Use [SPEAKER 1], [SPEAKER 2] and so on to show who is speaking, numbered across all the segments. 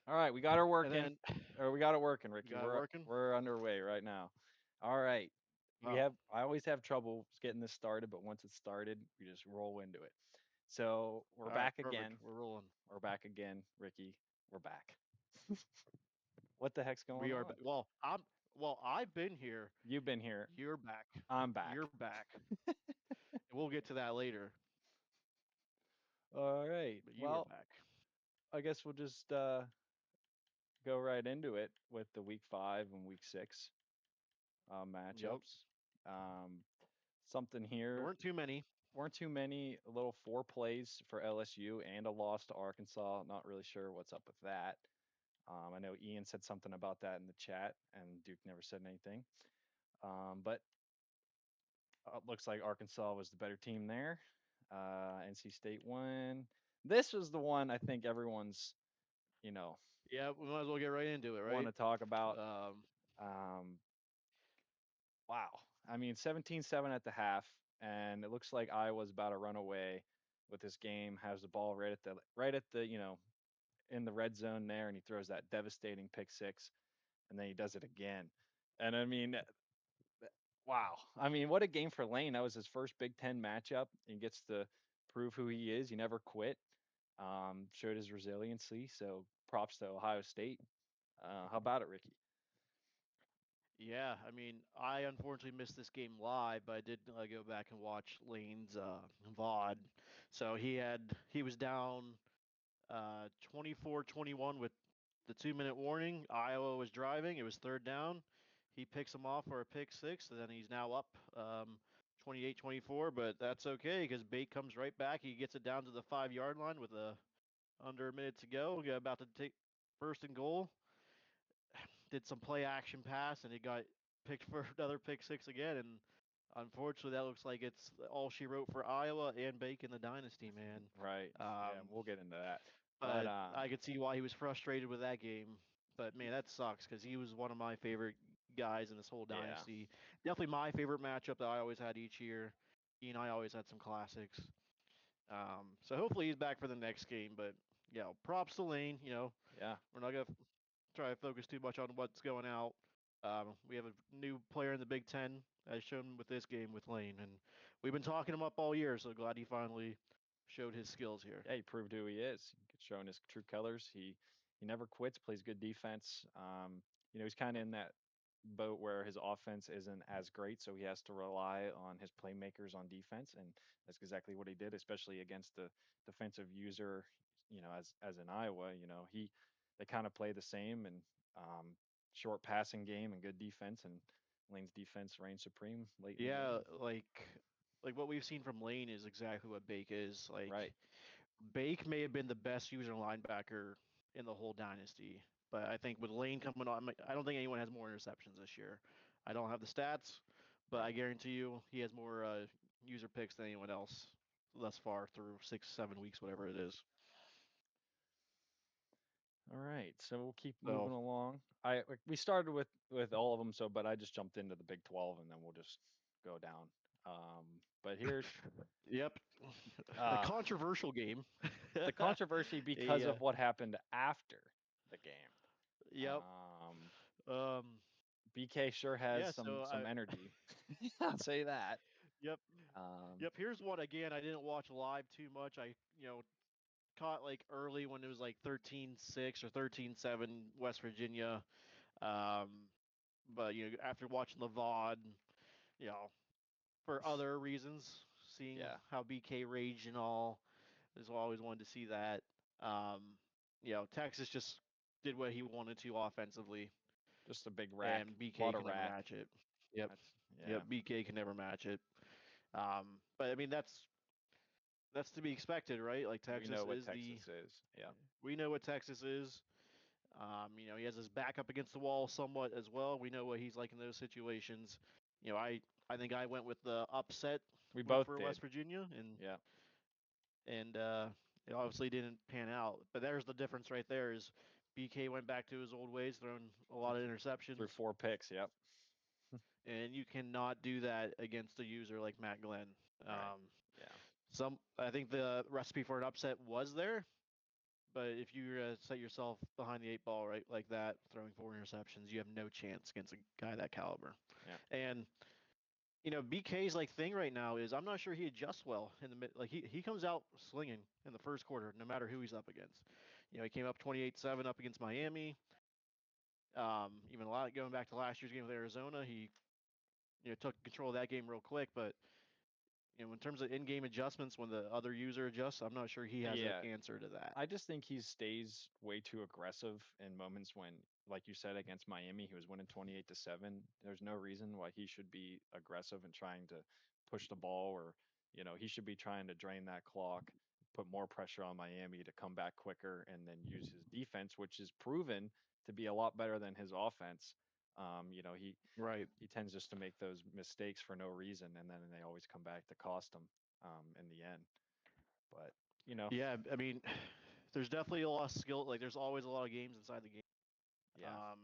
[SPEAKER 1] All right, we got her
[SPEAKER 2] And
[SPEAKER 1] working,
[SPEAKER 2] then
[SPEAKER 1] or we got it working,
[SPEAKER 2] you
[SPEAKER 1] Ricky.
[SPEAKER 2] got it working.
[SPEAKER 1] We're underway right now. All right, we
[SPEAKER 2] Oh,
[SPEAKER 1] have. I always have trouble getting this started, but once it's started, we just roll into it. So we're
[SPEAKER 2] all right,
[SPEAKER 1] back
[SPEAKER 2] perfect.
[SPEAKER 1] again.
[SPEAKER 2] We're rolling.
[SPEAKER 1] We're back again, Ricky. We're back. What the heck's
[SPEAKER 2] We
[SPEAKER 1] going
[SPEAKER 2] are
[SPEAKER 1] on?
[SPEAKER 2] I've been here.
[SPEAKER 1] You've been here.
[SPEAKER 2] You're back.
[SPEAKER 1] I'm
[SPEAKER 2] You're
[SPEAKER 1] back.
[SPEAKER 2] back. And we'll get to that later.
[SPEAKER 1] All right.
[SPEAKER 2] But you are
[SPEAKER 1] Well,
[SPEAKER 2] back.
[SPEAKER 1] I guess we'll just go right into it with the week 5 and week 6
[SPEAKER 2] Yep.
[SPEAKER 1] matchups. Um, something
[SPEAKER 2] There
[SPEAKER 1] here
[SPEAKER 2] weren't too many.
[SPEAKER 1] weren't too many. A little 4 plays for LSU and a loss to Arkansas. Not really sure what's up with that. I know Ian said something about that in the chat, and Duke never said anything. But looks like Arkansas was the better team there. NC State won. This was the one I think everyone's you know
[SPEAKER 2] Yeah, we might as well get right into it,
[SPEAKER 1] want
[SPEAKER 2] right?
[SPEAKER 1] to talk about.
[SPEAKER 2] Um,
[SPEAKER 1] Um, wow, I mean 17-7 at the half, and it looks like Iowa's about to run away with this game. Has the ball right at the in the red zone there, and he throws that devastating pick six, and then he does it again. And I mean, wow. I mean, what a game for Lane. That was his first Big Ten matchup. He gets to prove who he is. He never quit. Showed his resiliency. So props to Ohio State. How about it, Ricky?
[SPEAKER 2] yeah, I mean, I unfortunately missed this game live, but I did go back and watch Lane's VOD. So he was down 24-21 with the 2 minute warning. Iowa was driving. It was third down. He picks him off for a pick six, and then he's now up 28-24. But that's okay because Bate comes right back. He gets it down to the 5 yard line with under a minute to go. We're about to take first and goal. Did some play action pass, and he got picked for another pick six again. And unfortunately, that looks like it's all she wrote for Iowa and Bacon the dynasty, man.
[SPEAKER 1] Right. Yeah,
[SPEAKER 2] Um,
[SPEAKER 1] we'll get into that. But
[SPEAKER 2] but I could see why he was frustrated with that game. But man, that sucks because he was one of my favorite guys in this whole
[SPEAKER 1] yeah,
[SPEAKER 2] dynasty. Definitely my favorite matchup that I always had each year. He and I always had some classics. So hopefully he's back for the next game. But yeah, props to Lane.
[SPEAKER 1] yeah.
[SPEAKER 2] We're not gonna try to focus too much on what's going out. We have a new player in the Big Ten, as shown with this game with Lane, and we've been talking him up all year. So glad he finally showed his skills here.
[SPEAKER 1] Yeah, he proved who he is. Showing his true colors. He never quits. Plays good defense. He's kind of in that boat where his offense isn't as great, so he has to rely on his playmakers on defense, and that's exactly what he did, especially against the defensive user. As in Iowa, they kind of play the same, and um, short passing game and good defense, and Lane's defense reigned supreme late in the
[SPEAKER 2] Yeah,
[SPEAKER 1] game.
[SPEAKER 2] like what we've seen from Lane is exactly what Bake is.
[SPEAKER 1] Right,
[SPEAKER 2] Like Bake may have been the best user linebacker in the whole dynasty, but I think with Lane coming on, I don't think anyone has more interceptions this year. I don't have the stats, but
[SPEAKER 1] right.
[SPEAKER 2] I guarantee you he has more user picks than anyone else thus far through 6, 7 weeks, whatever it is.
[SPEAKER 1] All right, so we'll keep
[SPEAKER 2] So,
[SPEAKER 1] moving along. We started with all of them, but I just jumped into the Big 12, and then we'll just go down. But here's
[SPEAKER 2] yep, a
[SPEAKER 1] uh,
[SPEAKER 2] controversial game.
[SPEAKER 1] the controversy because
[SPEAKER 2] a
[SPEAKER 1] of what happened after the game.
[SPEAKER 2] Yep.
[SPEAKER 1] Um,
[SPEAKER 2] Um,
[SPEAKER 1] BK sure has
[SPEAKER 2] yeah.
[SPEAKER 1] some energy. I'll say that.
[SPEAKER 2] Yep.
[SPEAKER 1] Um,
[SPEAKER 2] Yep. Here's one again. I didn't watch live too much. I caught like early when it was like 13-6 or 13-7 West Virginia. Um, but after watching the VOD, you know, for other reasons, seeing
[SPEAKER 1] yeah,
[SPEAKER 2] how BK raged and all, is always wanted to see that. Um, Texas just did what he wanted to offensively,
[SPEAKER 1] just a big rack,
[SPEAKER 2] and
[SPEAKER 1] a lot
[SPEAKER 2] BK
[SPEAKER 1] of
[SPEAKER 2] can never
[SPEAKER 1] rack.
[SPEAKER 2] match it. Yep.
[SPEAKER 1] That's
[SPEAKER 2] Yep.
[SPEAKER 1] yeah.
[SPEAKER 2] BK can never match it. But I mean that's to be expected, right? Like
[SPEAKER 1] We know
[SPEAKER 2] Texas
[SPEAKER 1] what
[SPEAKER 2] is the
[SPEAKER 1] Texas is. Yeah,
[SPEAKER 2] we know what Texas is. He has his back up against the wall somewhat as well. We know what he's like in those situations. I think I went with the upset
[SPEAKER 1] we
[SPEAKER 2] with
[SPEAKER 1] both
[SPEAKER 2] for
[SPEAKER 1] did.
[SPEAKER 2] West Virginia, and
[SPEAKER 1] Yeah,
[SPEAKER 2] and it obviously didn't pan out. But there's the difference right there. Is BK went back to his old ways, throwing a lot of
[SPEAKER 1] through
[SPEAKER 2] interceptions,
[SPEAKER 1] 4 picks. Yep.
[SPEAKER 2] and you cannot do that against a user like Matt Glenn.
[SPEAKER 1] Right.
[SPEAKER 2] Um,
[SPEAKER 1] Yeah.
[SPEAKER 2] I think the recipe for an upset was there, But if you set yourself behind the eight ball right like that, throwing four interceptions, you have no chance against a guy that caliber.
[SPEAKER 1] Yeah.
[SPEAKER 2] And BK's like thing right now is I'm not sure he adjusts well in the mid. Like he comes out slinging in the first quarter, no matter who he's up against. He came up 28-7 up against Miami. Even a lot going back to last year's game with Arizona, he took control of that game real quick. But in terms of in-game adjustments, when the other user adjusts, I'm not sure he has an
[SPEAKER 1] Yeah.
[SPEAKER 2] answer to that.
[SPEAKER 1] I just think he stays way too aggressive in moments when, like you said, against Miami, he was winning 28-7. There's no reason why he should be aggressive and trying to push the ball, or, he should be trying to drain that clock, put more pressure on Miami to come back quicker, and then use his defense, which is proven to be a lot better than his offense.
[SPEAKER 2] Right.
[SPEAKER 1] He tends just to make those mistakes for no reason, and then they always come back to cost him in the end. But, you know,
[SPEAKER 2] Yeah, I mean, there's definitely a lot of skill. Like, there's always a lot of games inside the game.
[SPEAKER 1] yeah,
[SPEAKER 2] Um,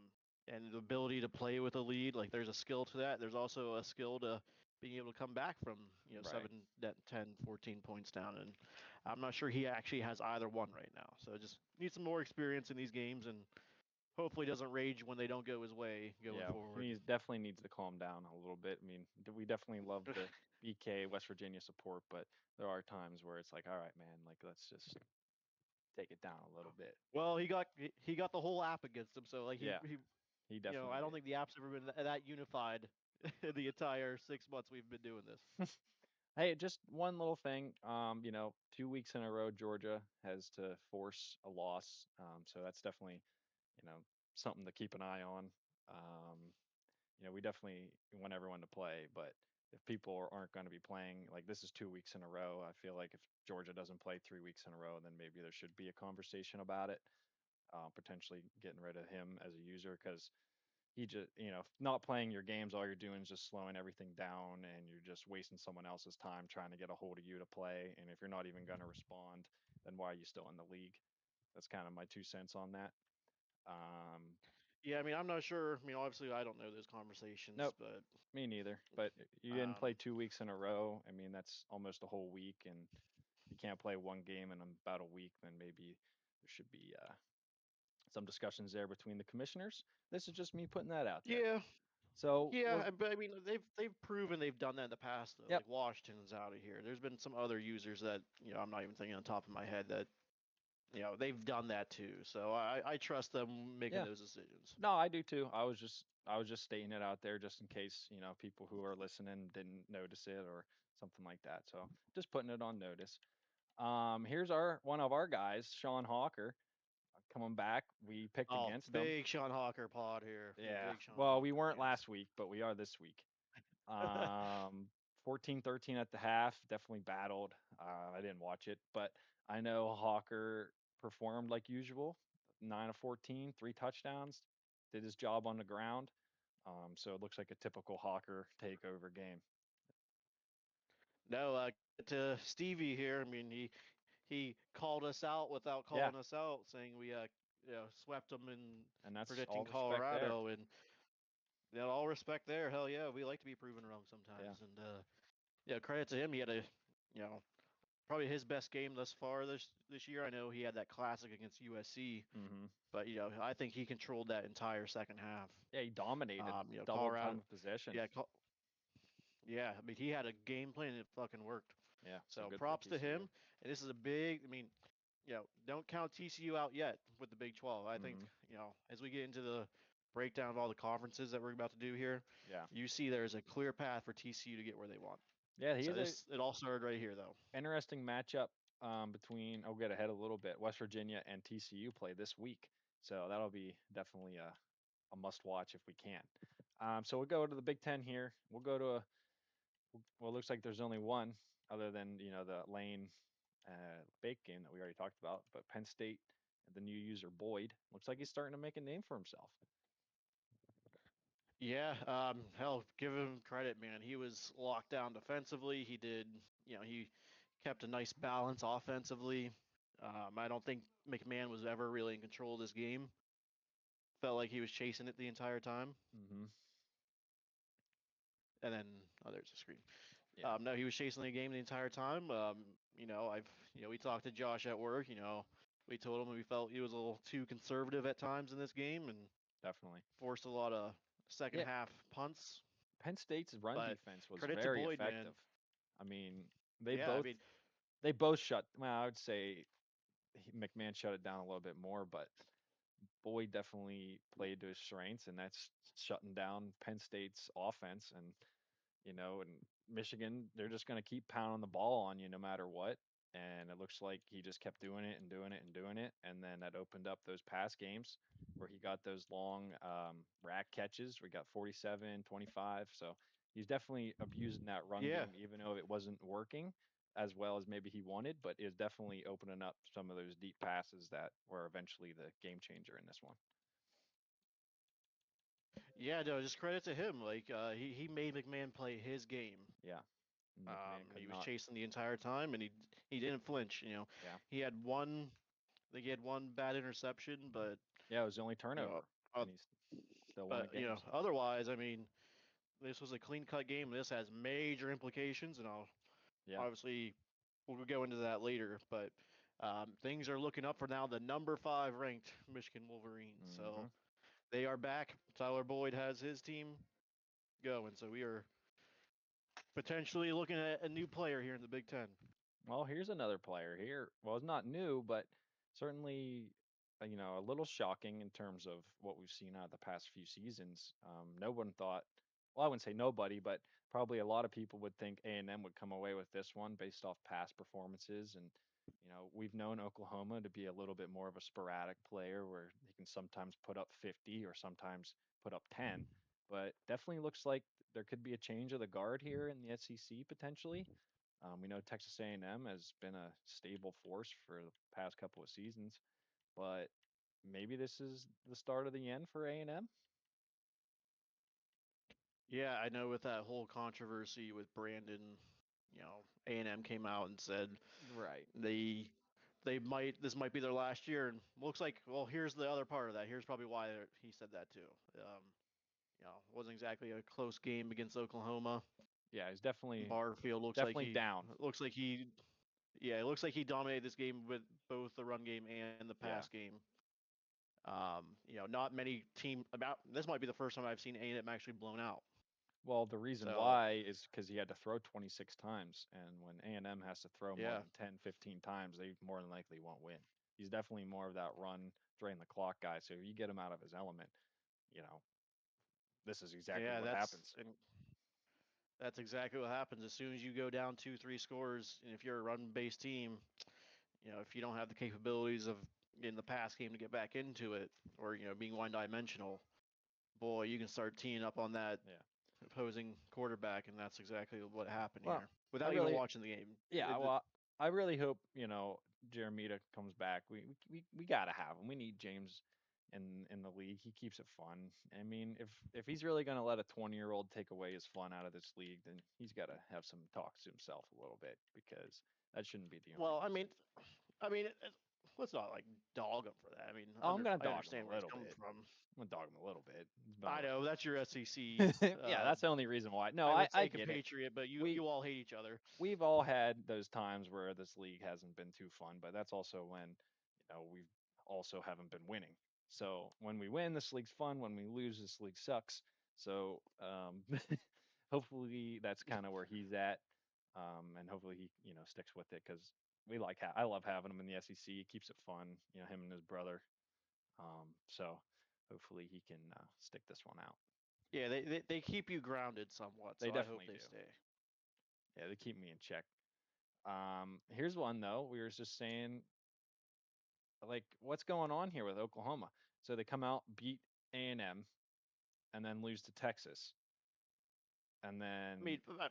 [SPEAKER 2] and the ability to play with a lead, like, there's a skill to that. There's also a skill to being able to come back from,
[SPEAKER 1] right.
[SPEAKER 2] 7, 10, 14 points down. And I'm not sure he actually has either one right now. So just needs some more experience in these games and hopefully doesn't rage when they don't go his way going
[SPEAKER 1] Yeah,
[SPEAKER 2] forward.
[SPEAKER 1] definitely needs to calm down a little bit. I mean, we definitely love the BK West Virginia support, but there are times where it's like, all right, man, like let's just take it down a little bit.
[SPEAKER 2] Well, he got the whole app against him, so like
[SPEAKER 1] Yeah, he definitely
[SPEAKER 2] I don't
[SPEAKER 1] did.
[SPEAKER 2] think the app's ever been that unified in the entire 6 months we've been doing this.
[SPEAKER 1] Hey, just one little thing. 2 weeks in a row, Georgia has to force a loss. So that's definitely, you know, something to keep an eye on. Um, we definitely want everyone to play, but if people aren't going to be playing, like this is 2 weeks in a row, I feel like if Georgia doesn't play 3 weeks in a row, then maybe there should be a conversation about it, potentially getting rid of him as a user because he just, not playing your games, all you're doing is just slowing everything down and you're just wasting someone else's time trying to get a hold of you to play. And if you're not even going to respond, then why are you still in the league? That's kind of my 2 cents on that. Um,
[SPEAKER 2] Yeah, I mean, I'm not sure. I mean, obviously, I don't know those conversations,
[SPEAKER 1] nope.
[SPEAKER 2] but
[SPEAKER 1] Me neither. But you didn't play
[SPEAKER 2] um,
[SPEAKER 1] 2 weeks in a row. I mean, that's almost a whole week, and if you can't play one game in about a week, then maybe there should be some discussions there between the commissioners. This is just me putting that out there.
[SPEAKER 2] yeah,
[SPEAKER 1] So
[SPEAKER 2] yeah.
[SPEAKER 1] we're
[SPEAKER 2] But I mean, they've proven they've done that in the past, though.
[SPEAKER 1] yep,
[SPEAKER 2] Like Washington's out of here. There's been some other users that I'm not even thinking on top of my head that they've done that too. So I trust them making
[SPEAKER 1] yeah.
[SPEAKER 2] those decisions.
[SPEAKER 1] No, I do too. I was just stating it out there just in case people who are listening didn't notice it or something like that. So just putting it on notice. Here's our one of our guys, Sean Hawker, coming back. We picked
[SPEAKER 2] Oh,
[SPEAKER 1] against him.
[SPEAKER 2] big Sean Hawker pod here.
[SPEAKER 1] Yeah.
[SPEAKER 2] Big Sean
[SPEAKER 1] Well, we
[SPEAKER 2] Hawker
[SPEAKER 1] weren't
[SPEAKER 2] fans.
[SPEAKER 1] last week, but we are this week. 14-13 at the half, definitely battled. I didn't watch it, but I know Hawker performed like usual. 9 of 14, 3 touchdowns, did his job on the ground. So it looks like a typical Hawker takeover game.
[SPEAKER 2] No, to Stevie here. I mean, he called us out without
[SPEAKER 1] Yeah,
[SPEAKER 2] calling us out, saying we swept them in
[SPEAKER 1] and that's
[SPEAKER 2] predicting
[SPEAKER 1] all respect there.
[SPEAKER 2] Colorado, and all respect there. Hell yeah, we like to be proven wrong
[SPEAKER 1] Yeah.
[SPEAKER 2] sometimes, and yeah, credit to him. He had a probably his best game thus far this year. I know he had that classic against USC,
[SPEAKER 1] hmm
[SPEAKER 2] but I think he controlled that entire second half.
[SPEAKER 1] Yeah, he dominated, double time
[SPEAKER 2] Colorado,
[SPEAKER 1] of possession.
[SPEAKER 2] yeah, yeah. I mean, he had a game plan and it fucking worked.
[SPEAKER 1] Yeah, so
[SPEAKER 2] So
[SPEAKER 1] good for
[SPEAKER 2] props to
[SPEAKER 1] TCU.
[SPEAKER 2] him. And this is a big. I mean, don't count TCU out yet with the Big 12. I think
[SPEAKER 1] hmm
[SPEAKER 2] as we get into the breakdown of all the conferences that we're about to do here,
[SPEAKER 1] Yeah.
[SPEAKER 2] you see there's a clear path for TCU to get where they want.
[SPEAKER 1] Yeah, he
[SPEAKER 2] So
[SPEAKER 1] is a
[SPEAKER 2] it all started right here though.
[SPEAKER 1] interesting matchup between. I'll get ahead a little bit. West Virginia and TCU play this week, so that'll be definitely a must watch if we can. So we'll go to the Big Ten here. We'll go to well, it looks like there's only one other than the Lane Bake game that we already talked about, but Penn State, the new user Boyd, looks like he's starting to make a name for himself.
[SPEAKER 2] Yeah, hell, give him credit, man. He was locked down defensively. He did, he kept a nice balance offensively. I don't think McMahon was ever really in control of this game. Felt like he was chasing it the entire time.
[SPEAKER 1] hmm
[SPEAKER 2] And then, oh, there's a screen.
[SPEAKER 1] Yeah.
[SPEAKER 2] No, he was chasing the game the entire time. We talked to Josh at work. We told him we felt he was a little too conservative at times in this game and
[SPEAKER 1] Definitely.
[SPEAKER 2] forced a lot of second
[SPEAKER 1] Yeah,
[SPEAKER 2] half punts.
[SPEAKER 1] Penn State's run
[SPEAKER 2] But
[SPEAKER 1] defense was
[SPEAKER 2] credit to
[SPEAKER 1] very
[SPEAKER 2] Boyd, man.
[SPEAKER 1] effective. I mean, they
[SPEAKER 2] Yeah, I
[SPEAKER 1] both
[SPEAKER 2] mean,
[SPEAKER 1] they both shut. Well, I would say McMahon shut it down a little bit more, but Boyd definitely played to his strengths, and that's shutting down Penn State's offense. And Michigan, they're just going to keep pounding the ball on you no matter what. And it looks like he just kept doing it and doing it and doing it. And then that opened up those pass games where he got those long rack catches. We got 47, 25. So he's definitely abusing that run
[SPEAKER 2] yeah.
[SPEAKER 1] game, even though it wasn't working as well as maybe he wanted, but is definitely opening up some of those deep passes that were eventually the game changer in this one.
[SPEAKER 2] Yeah, no, just credit to him. Like he made McMahon play his game.
[SPEAKER 1] Yeah. McMahon could
[SPEAKER 2] He was
[SPEAKER 1] not.
[SPEAKER 2] chasing the entire time, and he didn't flinch.
[SPEAKER 1] Yeah.
[SPEAKER 2] He had one. I think he had one bad interception, but
[SPEAKER 1] Yeah. It was the only
[SPEAKER 2] you know,
[SPEAKER 1] turnover,
[SPEAKER 2] uh,
[SPEAKER 1] and he still won the game. So,
[SPEAKER 2] otherwise, I mean, this was a clean cut game. This has major implications, and I'll
[SPEAKER 1] yeah.
[SPEAKER 2] obviously we'll go into that later. But things are looking up for now the number 5 ranked Michigan Wolverines.
[SPEAKER 1] hmm
[SPEAKER 2] So they are back. Tyler Boyd has his team going, so we are potentially looking at a new player here in the Big Ten.
[SPEAKER 1] Well, here's another player here. Well, it's not new, but certainly, a little shocking in terms of what we've seen out of the past few seasons. No one thought, well, I wouldn't say nobody, but probably a lot of people would think A&M would come away with this one based off past performances. And, we've known Oklahoma to be a little bit more of a sporadic player where they can sometimes put up 50 or sometimes put up 10. But definitely looks like there could be a change of the guard here in the SEC potentially. We know Texas A&M has been a stable force for the past couple of seasons, but maybe this is the start of the end for A&M.
[SPEAKER 2] Yeah, I know with that whole controversy with Brandon, A&M came out and said
[SPEAKER 1] Right.
[SPEAKER 2] they this might be their last year, and looks like well here's the other part of that. Here's probably why he said that too. It wasn't exactly a close game against Oklahoma.
[SPEAKER 1] Yeah, he's definitely
[SPEAKER 2] Barfield
[SPEAKER 1] definitely down.
[SPEAKER 2] looks like he yeah, it looks like he dominated this game with both the run game and the
[SPEAKER 1] Yeah.
[SPEAKER 2] pass game. Not many team about this might be the first time I've seen A&M actually blown out.
[SPEAKER 1] Well, the reason
[SPEAKER 2] So
[SPEAKER 1] why is because he had to throw 26 times, and when A&M has to throw more
[SPEAKER 2] yeah,
[SPEAKER 1] than 10, 15 times, they more than likely won't win. He's definitely more of that run, drain the clock guy. So if you get him out of his element, you know, this is exactly
[SPEAKER 2] yeah,
[SPEAKER 1] what happens.
[SPEAKER 2] that's exactly what happens as soon as you go down 2, 3 scores. And if you're a run-based team, if you don't have the capabilities of in the pass game to get back into it, or being one-dimensional, boy, you can start teeing up on that
[SPEAKER 1] Yeah.
[SPEAKER 2] opposing quarterback, and that's exactly what happened
[SPEAKER 1] Well,
[SPEAKER 2] here.
[SPEAKER 1] I
[SPEAKER 2] Without even
[SPEAKER 1] really,
[SPEAKER 2] watching the game,
[SPEAKER 1] yeah, well, I really hope Jeremita comes back. We gotta have him. We need James in the league. He keeps it fun. I mean, if he's really gonna let a 20-year-old take away his fun out of this league, then he's got to have some talks to himself a little bit because that shouldn't be the only
[SPEAKER 2] well,
[SPEAKER 1] reason.
[SPEAKER 2] I mean, let's not like dog him for that. I mean,
[SPEAKER 1] Oh, I'm gonna
[SPEAKER 2] I
[SPEAKER 1] dog him a
[SPEAKER 2] understand where he's
[SPEAKER 1] little
[SPEAKER 2] coming
[SPEAKER 1] bit.
[SPEAKER 2] from.
[SPEAKER 1] I'm gonna dog him a little bit. It's been a
[SPEAKER 2] I
[SPEAKER 1] little.
[SPEAKER 2] know that's your SEC.
[SPEAKER 1] Yeah, that's the only reason why. No,
[SPEAKER 2] I
[SPEAKER 1] I
[SPEAKER 2] would
[SPEAKER 1] I
[SPEAKER 2] say
[SPEAKER 1] get it.
[SPEAKER 2] compatriot, but you
[SPEAKER 1] We
[SPEAKER 2] you all hate each other.
[SPEAKER 1] we've all had those times where this league hasn't been too fun, but that's also when, we also haven't been winning. So when we win, this league's fun. When we lose, this league sucks. So hopefully that's kind of where he's at, and hopefully he sticks with it because I love having him in the SEC. It keeps it fun, him and his brother. So hopefully he can stick this one out.
[SPEAKER 2] Yeah, they keep you grounded somewhat,
[SPEAKER 1] They
[SPEAKER 2] so I hope
[SPEAKER 1] definitely
[SPEAKER 2] they
[SPEAKER 1] do.
[SPEAKER 2] stay.
[SPEAKER 1] Yeah, they keep me in check. Here's one though. We were just saying, like, what's going on here with Oklahoma? So they come out, beat A&M, and then lose to Texas, and
[SPEAKER 2] I mean,
[SPEAKER 1] then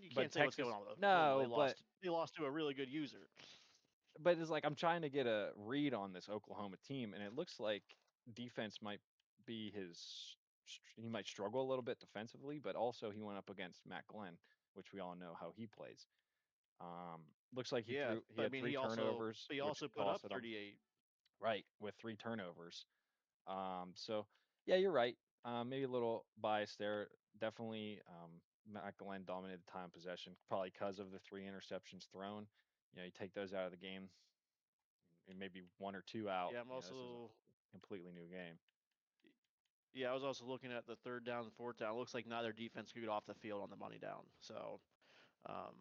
[SPEAKER 2] you
[SPEAKER 1] but
[SPEAKER 2] can't say what's going
[SPEAKER 1] Texas,
[SPEAKER 2] on with Oklahoma.
[SPEAKER 1] no, but
[SPEAKER 2] They lost to a really good user.
[SPEAKER 1] it's like I'm trying to get a read on this Oklahoma team, and it looks like defense might be he might struggle a little bit defensively, but also he went up against Matt Glenn, which we all know how he plays. Looks like
[SPEAKER 2] Yeah,
[SPEAKER 1] he
[SPEAKER 2] but I
[SPEAKER 1] had
[SPEAKER 2] mean
[SPEAKER 1] three turnovers,
[SPEAKER 2] he
[SPEAKER 1] which
[SPEAKER 2] also put
[SPEAKER 1] cost
[SPEAKER 2] up
[SPEAKER 1] them
[SPEAKER 2] 38.
[SPEAKER 1] right with three turnovers. So yeah, you're right. Maybe a little biased there. Definitely, Matt Glenn dominated time possession, probably because of the three interceptions thrown. You take those out of the game, and maybe one or two out.
[SPEAKER 2] Yeah, I'm
[SPEAKER 1] This is a
[SPEAKER 2] also
[SPEAKER 1] completely new game.
[SPEAKER 2] yeah, I was also looking at the third down and fourth down. It looks like neither defense could get off the field on the money down. So um,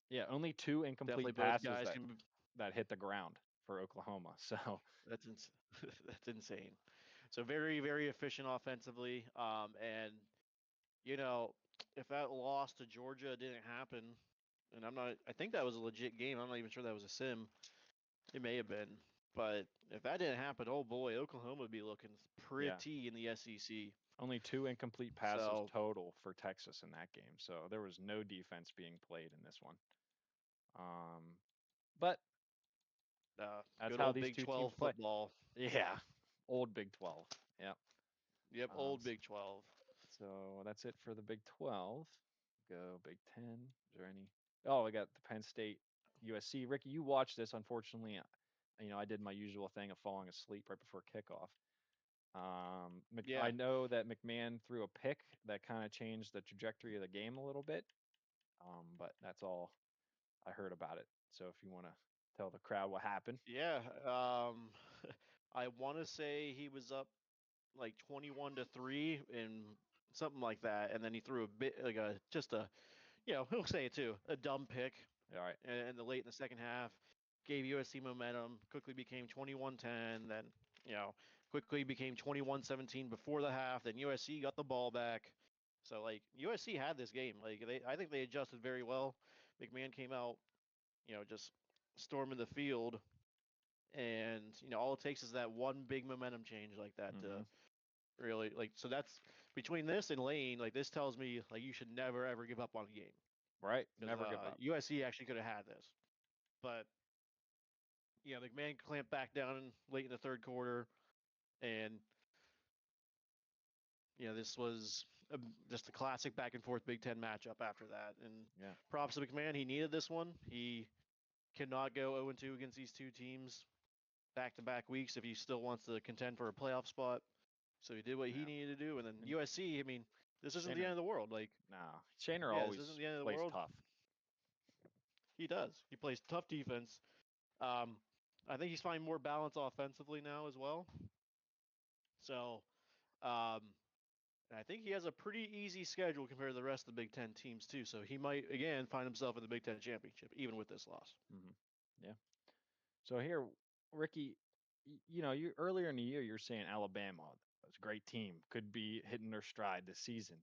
[SPEAKER 1] Yeah, only two
[SPEAKER 2] definitely
[SPEAKER 1] incomplete
[SPEAKER 2] both
[SPEAKER 1] passes
[SPEAKER 2] guys
[SPEAKER 1] that
[SPEAKER 2] can.
[SPEAKER 1] hit the ground for Oklahoma. So
[SPEAKER 2] That's that's insane. So very very efficient offensively. And you know if that loss to Georgia didn't happen, and I think that was a legit game. I'm not even sure that was a sim. It may have been. But if that didn't happen, oh boy, Oklahoma would be looking
[SPEAKER 1] yeah,
[SPEAKER 2] pretty in the SEC.
[SPEAKER 1] only two incomplete passes
[SPEAKER 2] So,
[SPEAKER 1] total for Texas in that game. So there was no defense being played in this one. Um, but that's
[SPEAKER 2] good
[SPEAKER 1] how
[SPEAKER 2] old
[SPEAKER 1] these
[SPEAKER 2] Big
[SPEAKER 1] two teams
[SPEAKER 2] 12
[SPEAKER 1] play.
[SPEAKER 2] football.
[SPEAKER 1] Yeah, old Big 12. Yeah.
[SPEAKER 2] Yep,
[SPEAKER 1] Um,
[SPEAKER 2] old Big 12.
[SPEAKER 1] so that's it for the Big 12. Go Big 10. Is there any? Oh, we got the Penn State USC. Ricky, you watched this. Unfortunately, I did my usual thing of falling asleep right before kickoff. I
[SPEAKER 2] Yeah,
[SPEAKER 1] know that McMahon threw a pick that kind of changed the trajectory of the game a little bit. But that's all I heard about it. So if you want to tell the crowd what happened.
[SPEAKER 2] yeah. I want to say he was up like 21-3 and something like that, and then he threw a bit like a just a he'll say it too, a dumb pick,
[SPEAKER 1] All right.
[SPEAKER 2] and the late in the second half gave USC momentum. Quickly became 21-10. Then quickly became 21-17 before the half. Then USC got the ball back. So like USC had this game. Like I think they adjusted very well. McMahon came out, just storming the field, and all it takes is that one big momentum change like that
[SPEAKER 1] Mm-hmm.
[SPEAKER 2] to really like. So that's between this and Lane. Like this tells me like you should never ever give up on a game
[SPEAKER 1] Right.
[SPEAKER 2] because
[SPEAKER 1] Never give up.
[SPEAKER 2] USC actually could have had this, but McMahon clamped back down late in the third quarter, and this was just a classic back and forth Big Ten matchup after that. And
[SPEAKER 1] Yeah.
[SPEAKER 2] props to McMahon, he needed this one. He cannot go 0-2 against these two teams back to back weeks if he still wants to contend for a playoff spot. So he did what he
[SPEAKER 1] Yeah.
[SPEAKER 2] needed to do, and then
[SPEAKER 1] And
[SPEAKER 2] USC. I mean, this isn't the end
[SPEAKER 1] Shaner,
[SPEAKER 2] of the world. Like,
[SPEAKER 1] no, Shaner
[SPEAKER 2] yeah, this isn't
[SPEAKER 1] always
[SPEAKER 2] the end of the
[SPEAKER 1] plays
[SPEAKER 2] world.
[SPEAKER 1] tough.
[SPEAKER 2] He does. He plays tough defense. Um, I think he's finding more balance offensively now as well. So, um, and I think he has a pretty easy schedule compared to the rest of the Big Ten teams too. So he might again find himself in the Big Ten championship, even with this loss.
[SPEAKER 1] Hmm. Yeah. So here, Ricky, you earlier in the year you're saying Alabama, was a great team, could be hitting their stride this season.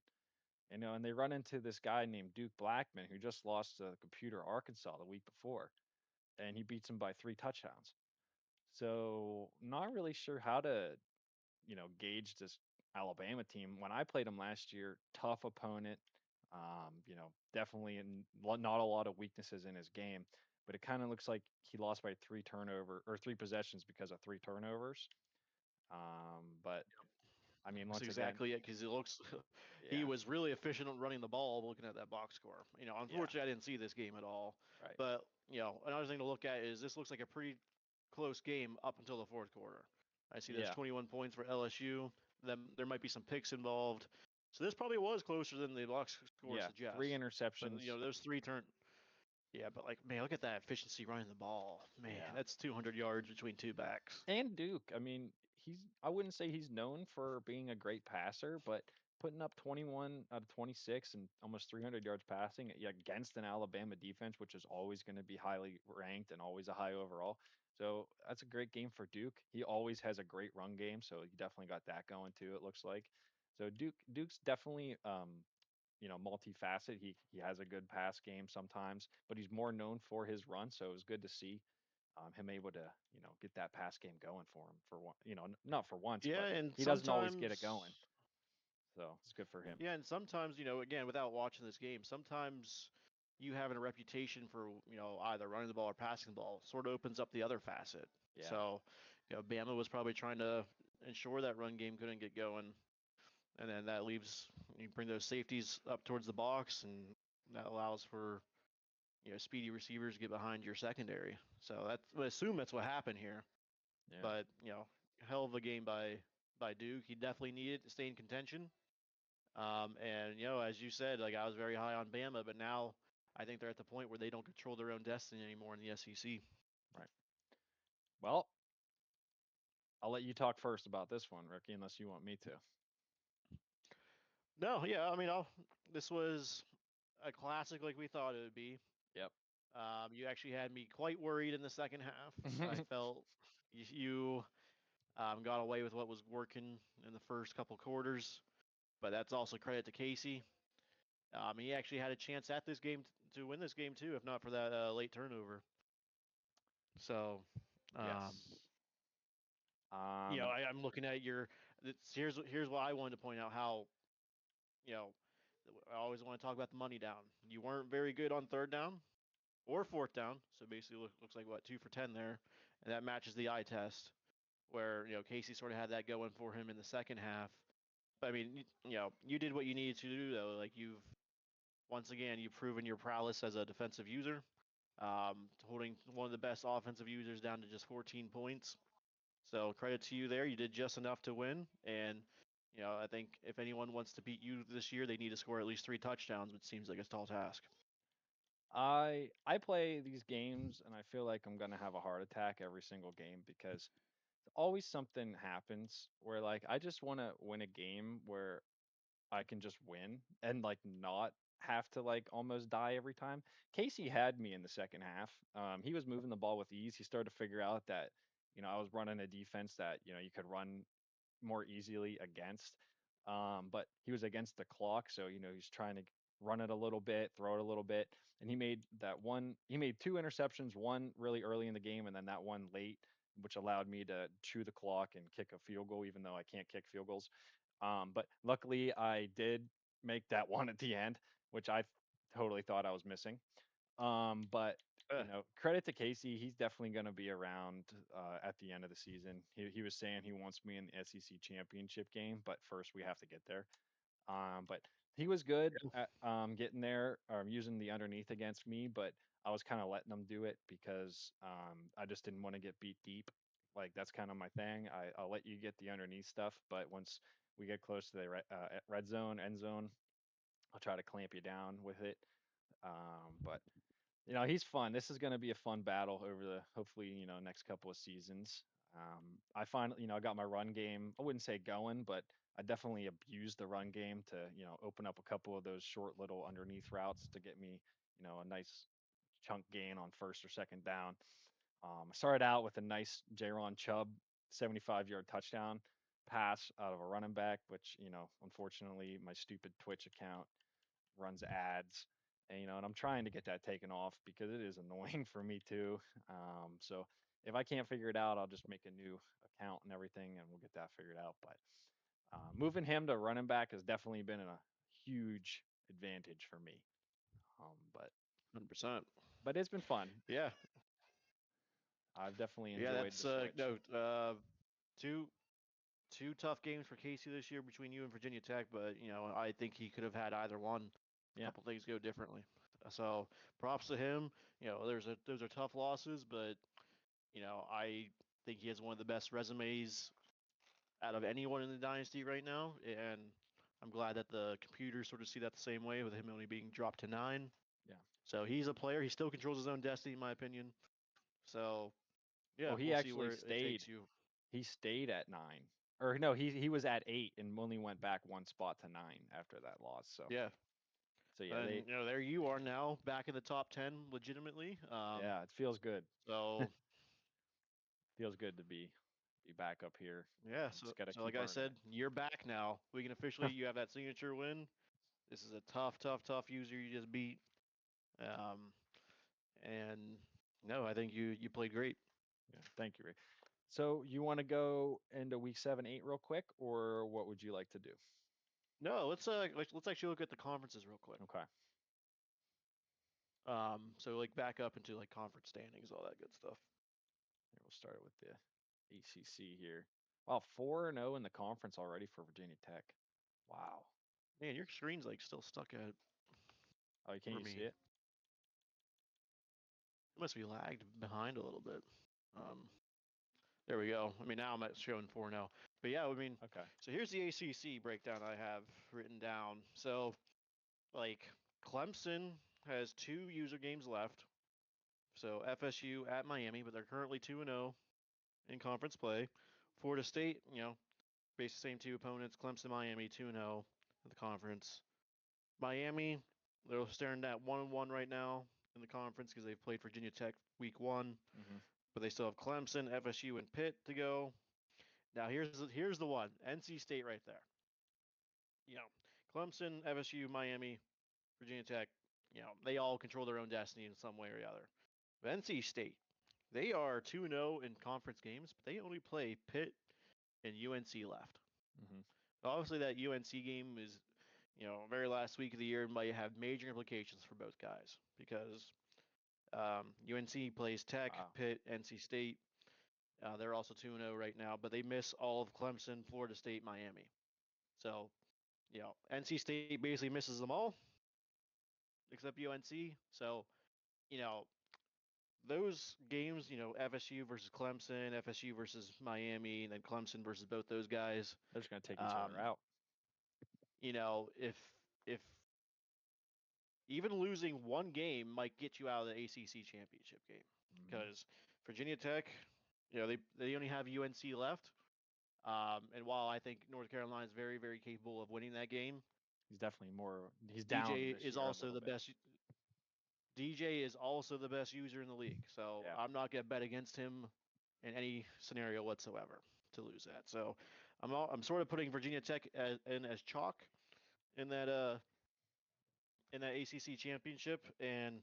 [SPEAKER 1] And they run into this guy named Duke Blackman who just lost to Computer Arkansas the week before, and he beats him by 3 touchdowns. So not really sure how to gauge this Alabama team. When I played them last year, tough opponent. Definitely not a lot of weaknesses in his game, but it kind of looks like he lost by 3 possessions because of 3 turnovers. But I mean,
[SPEAKER 2] That's
[SPEAKER 1] once again,
[SPEAKER 2] exactly it because he
[SPEAKER 1] yeah,
[SPEAKER 2] was really efficient on running the ball. Looking at that box score,
[SPEAKER 1] yeah,
[SPEAKER 2] unfortunately, I didn't see this game at all.
[SPEAKER 1] right,
[SPEAKER 2] But another thing to look at is this looks like a pretty close game up until the fourth quarter. I see there's
[SPEAKER 1] yeah,
[SPEAKER 2] 21 points for LSU. Then there might be some picks involved. So this probably was closer than the box score
[SPEAKER 1] yeah. Three
[SPEAKER 2] suggests. But
[SPEAKER 1] interceptions.
[SPEAKER 2] those three turn. Yeah, but like man, look at that efficiency running the ball. Man,
[SPEAKER 1] Yeah,
[SPEAKER 2] that's 200 yards between two backs.
[SPEAKER 1] and Duke. I mean, I wouldn't say he's known for being a great passer, but putting up 21 out of 26 and almost 300 yards passing against an Alabama defense, which is always going to be highly ranked and always a high overall. So that's a great game for Duke. He always has a great run game, so he definitely got that going too. It looks like. So Duke's definitely multifaceted. He has a good pass game sometimes, but he's more known for his run. So it was good to see him able to get that pass game going for him for one, not for once,
[SPEAKER 2] Yeah,
[SPEAKER 1] but
[SPEAKER 2] and
[SPEAKER 1] he doesn't always get it going. So it's good for him.
[SPEAKER 2] sometimes again, without watching this game, sometimes you having a reputation for either running the ball or passing the ball sort of opens up the other facet.
[SPEAKER 1] Yeah,
[SPEAKER 2] So, Bama was probably trying to ensure that run game couldn't get going, and then that leaves you bring those safeties up towards the box, and that allows for speedy receivers to get behind your secondary. So I assume that's what happened here.
[SPEAKER 1] yeah,
[SPEAKER 2] But hell of a game by Duke. He definitely needed to stay in contention. And as you said, like I was very high on Bama, but now I think they're at the point where they don't control their own destiny anymore in the SEC.
[SPEAKER 1] right. Well, I'll let you talk first about this one, Ricky, unless you want me to.
[SPEAKER 2] No, yeah, I mean, this was a classic like we thought it would be.
[SPEAKER 1] Yep.
[SPEAKER 2] You actually had me quite worried in the second half. I felt you got away with what was working in the first couple quarters, but that's also credit to Casey. He actually had a chance at this game to win this game too, if not for that late turnover. So, um,
[SPEAKER 1] Yes. And
[SPEAKER 2] I'm looking at your. Here's what I wanted to point out. How you know, I always want to talk about the money down. You weren't very good on third down or fourth down, so basically looks like what 2 for 10 there, and that matches the eye test where Casey sort of had that going for him in the second half. But I mean, you did what you needed to do though. Like you've proven your prowess as a defensive user, holding one of the best offensive users down to just 14 points. So credit to you there. You did just enough to win, and I think if anyone wants to beat you this year, they need to score at least 3 touchdowns, which seems like a tall task.
[SPEAKER 1] I play these games and I feel like I'm gonna have a heart attack every single game because always something happens where like I just want to win a game where I can just win and like not have to like almost die every time. Casey had me in the second half. He was moving the ball with ease. He started to figure out that I was running a defense that you could run more easily against. But he was against the clock, so he's trying to run it a little bit, throw it a little bit, and he made that one. He made two interceptions, one really early in the game, and then that one late, which allowed me to chew the clock and kick a field goal, even though I can't kick field goals. But luckily, I did make that one at the end, which I totally thought I was missing. But
[SPEAKER 2] Uh,
[SPEAKER 1] credit to Casey, he's definitely going to be around at the end of the season. He was saying he wants me in the SEC championship game, but first we have to get there. But he was good at getting there, using the underneath against me, but I was kind of letting him do it because I just didn't want to get beat deep. Like that's kind of my thing. I'll let you get the underneath stuff, but once we get close to the red zone, end zone, I'll try to clamp you down with it. But he's fun. This is going to be a fun battle over the hopefully next couple of seasons. I find I got my run game. I wouldn't say going, but I definitely abused the run game to open up a couple of those short little underneath routes to get me a nice chunk gain on first or second down. I started out with a nice Jaron Chubb 75-yard touchdown pass out of a running back, which unfortunately my stupid Twitch account runs ads, and and I'm trying to get that taken off because it is annoying for me too. So if I can't figure it out, I'll just make a new account and everything, and we'll get that figured out. But moving him to running back has definitely been a huge advantage for me. But
[SPEAKER 2] 100%.
[SPEAKER 1] it's been fun.
[SPEAKER 2] Yeah,
[SPEAKER 1] I've definitely
[SPEAKER 2] yeah.
[SPEAKER 1] enjoyed
[SPEAKER 2] That's
[SPEAKER 1] the switch.
[SPEAKER 2] no two two tough games for Casey this year between you and Virginia Tech, but I think he could have had either one. A
[SPEAKER 1] Yeah,
[SPEAKER 2] couple things go differently. So props to him. Those are tough losses, but I think he has one of the best resumes out of anyone in the dynasty right now, and I'm glad that the computers sort of see that the same way with him only being dropped to 9.
[SPEAKER 1] yeah.
[SPEAKER 2] So he's a player. He still controls his own destiny, in my opinion. So
[SPEAKER 1] Well,
[SPEAKER 2] yeah,
[SPEAKER 1] he
[SPEAKER 2] we'll see
[SPEAKER 1] actually
[SPEAKER 2] where it takes
[SPEAKER 1] stayed.
[SPEAKER 2] you.
[SPEAKER 1] He stayed at 9, or no, he was at 8 and only went back one spot to 9 after that loss.
[SPEAKER 2] Yeah,
[SPEAKER 1] So yeah, they
[SPEAKER 2] and there you are now back in the top 10 legitimately.
[SPEAKER 1] yeah, it feels good.
[SPEAKER 2] So
[SPEAKER 1] Feels good to be back up here.
[SPEAKER 2] yeah,
[SPEAKER 1] Just got to
[SPEAKER 2] so like
[SPEAKER 1] keep
[SPEAKER 2] I
[SPEAKER 1] earning it.
[SPEAKER 2] said, you're back now. We can officially you have that signature win. This is a tough user you just beat. Um, and no, I think you played great.
[SPEAKER 1] Yeah, thank you, Ray. So you want to go into week 7, 8 real quick, or what would you like to do?
[SPEAKER 2] No, let's actually look at the conferences real quick.
[SPEAKER 1] Okay,
[SPEAKER 2] So like back up into like conference standings, all that good stuff.
[SPEAKER 1] here we'll start with the ACC here. Wow, 4-0 in the conference already for Virginia Tech. Wow.
[SPEAKER 2] Man, your screen's like still stuck at
[SPEAKER 1] Oh, can
[SPEAKER 2] for
[SPEAKER 1] you see
[SPEAKER 2] me.
[SPEAKER 1] it?
[SPEAKER 2] It must be lagged behind a little bit. Um, there we go. I mean, now I'm at showing 4 now. But yeah, I mean,
[SPEAKER 1] Okay.
[SPEAKER 2] so here's the ACC breakdown I have written down. So like Clemson has 2 user games left. So FSU at Miami, but they're currently 2-0. in conference play. Florida State, based the same two opponents, Clemson, Miami, 2-0 in the conference. Miami, they're staring at 1-1 right now in the conference because they've played Virginia Tech week one,
[SPEAKER 1] Hmm.
[SPEAKER 2] but they still have Clemson, FSU, and Pitt to go. Now here's the one, NC State right there. You know, Clemson, FSU, Miami, Virginia Tech. They all control their own destiny in some way or the other. But NC State, they are 2-0 in conference games, but they only play Pitt and UNC left.
[SPEAKER 1] Hmm.
[SPEAKER 2] Obviously, that UNC game is, very last week of the year and might have major implications for both guys because UNC plays Tech,
[SPEAKER 1] Wow.
[SPEAKER 2] Pitt, NC State. They're also 2-0 right now, but they miss all of Clemson, Florida State, Miami. So, NC State basically misses them all except UNC. So, you know, those games, FSU versus Clemson, FSU versus Miami, and then Clemson versus both those guys.
[SPEAKER 1] They're just going to take each other
[SPEAKER 2] Um,
[SPEAKER 1] out.
[SPEAKER 2] if even losing one game might get you out of the ACC championship game
[SPEAKER 1] Hmm.
[SPEAKER 2] because Virginia Tech, they only have UNC left. And while I think North Carolina is very very capable of winning that game,
[SPEAKER 1] He's definitely more. He's down
[SPEAKER 2] DJ
[SPEAKER 1] this
[SPEAKER 2] is
[SPEAKER 1] year a
[SPEAKER 2] also
[SPEAKER 1] little
[SPEAKER 2] the
[SPEAKER 1] bit.
[SPEAKER 2] best. DJ is also the best user in the league, so
[SPEAKER 1] Yeah.
[SPEAKER 2] I'm not gonna bet against him in any scenario whatsoever to lose that. So I'm sort of putting Virginia Tech as chalk in that ACC championship, and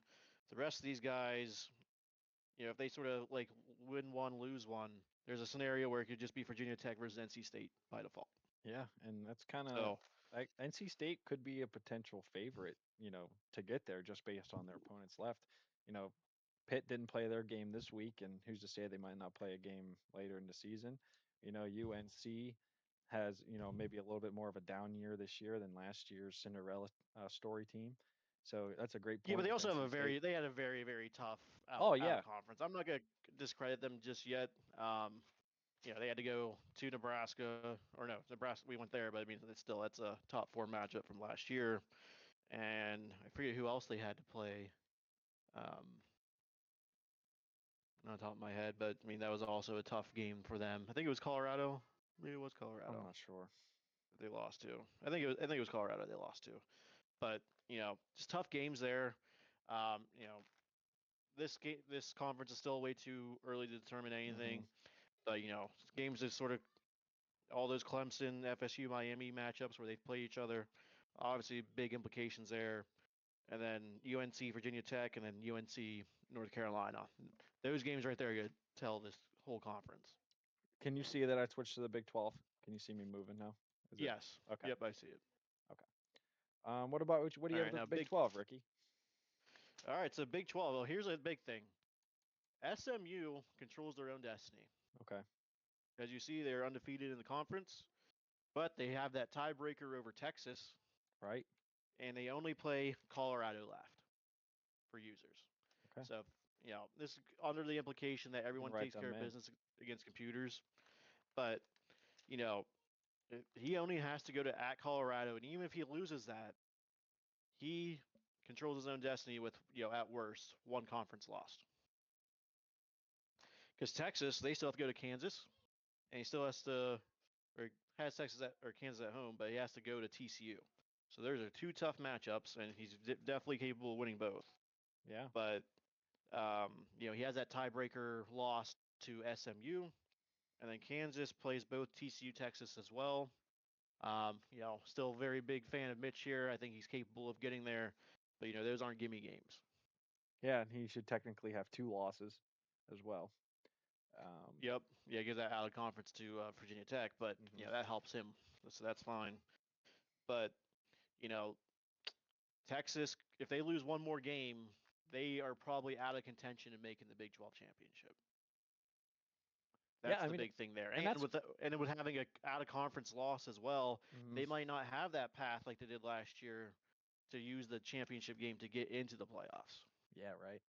[SPEAKER 2] the rest of these guys, if they sort of like win one, lose one, there's a scenario where it could just be Virginia Tech versus NC State by default.
[SPEAKER 1] Yeah, and that's kind of
[SPEAKER 2] So
[SPEAKER 1] like NC State could be a potential favorite, to get there just based on their opponents left. You know, Pitt didn't play their game this week, and who's to say they might not play a game later in the season? UNC has, maybe a little bit more of a down year this year than last year's Cinderella story team. So that's a great
[SPEAKER 2] yeah, but
[SPEAKER 1] point
[SPEAKER 2] they
[SPEAKER 1] with
[SPEAKER 2] also have
[SPEAKER 1] NC State.
[SPEAKER 2] they had a very very tough
[SPEAKER 1] Oh
[SPEAKER 2] out of
[SPEAKER 1] yeah,
[SPEAKER 2] conference. I'm not gonna discredit them just yet. They had to go to Nebraska, or no, Nebraska. We went there, but I mean, that's a top four matchup from last year, and I forget who else they had to play. Um, Not on top of my head, but I mean that was also a tough game for them. I think it was Colorado. Maybe it was
[SPEAKER 1] I'm
[SPEAKER 2] Colorado
[SPEAKER 1] not sure.
[SPEAKER 2] that they lost to. I think it was Colorado they lost to. But just tough games there. Um, you know, this conference is still way too early to determine
[SPEAKER 1] Hmm.
[SPEAKER 2] anything. But games is sort of all those Clemson, FSU, Miami matchups where they've played each other. Obviously, big implications there. And then UNC, Virginia Tech, and then UNC, North Carolina. Those games right there could tell this whole conference.
[SPEAKER 1] Can you see that I switched to the Big 12? Can you see me moving now? Is it
[SPEAKER 2] Yes.
[SPEAKER 1] okay?
[SPEAKER 2] Yep, I see it.
[SPEAKER 1] Okay. What do
[SPEAKER 2] All
[SPEAKER 1] you have
[SPEAKER 2] right,
[SPEAKER 1] with
[SPEAKER 2] now
[SPEAKER 1] the Big
[SPEAKER 2] big.
[SPEAKER 1] 12, Ricky?
[SPEAKER 2] All right, so Big 12. Well, here's a big thing. SMU controls their own destiny.
[SPEAKER 1] Okay.
[SPEAKER 2] As you see, they're undefeated in the conference, but they have that tiebreaker over Texas,
[SPEAKER 1] Right.
[SPEAKER 2] and they only play Colorado left for users.
[SPEAKER 1] Okay.
[SPEAKER 2] So, this is under the implication that
[SPEAKER 1] You can
[SPEAKER 2] everyone
[SPEAKER 1] write
[SPEAKER 2] takes care
[SPEAKER 1] them
[SPEAKER 2] of
[SPEAKER 1] in.
[SPEAKER 2] business against computers. But, you know, he only has to go to at Colorado, and even if he loses that, he controls his own destiny with, at worst, one conference lost. Because Texas, they still have to go to Kansas, and he still has to, or has Kansas at home, but he has to go to TCU. So those are two tough matchups, and he's definitely capable of winning both.
[SPEAKER 1] Yeah.
[SPEAKER 2] But he has that tiebreaker loss to SMU, and then Kansas plays both TCU, Texas as well. Still a very big fan of Mitch here. I think he's capable of getting there, but those aren't gimme games.
[SPEAKER 1] Yeah, and he should technically have two losses as well. Um,
[SPEAKER 2] Yep, yeah, give that out of conference to Virginia Tech, but
[SPEAKER 1] mhm.
[SPEAKER 2] that helps him, so that's fine. But you know, Texas, if they lose one more game, they are probably out of contention in making the Big 12 championship.
[SPEAKER 1] Yeah,
[SPEAKER 2] That's
[SPEAKER 1] I
[SPEAKER 2] the
[SPEAKER 1] mean,
[SPEAKER 2] big thing there,
[SPEAKER 1] and that's
[SPEAKER 2] and with having a out of conference loss as well,
[SPEAKER 1] mhm.
[SPEAKER 2] they might not have that path like they did last year to use the championship game to get into the playoffs.
[SPEAKER 1] Yeah, right.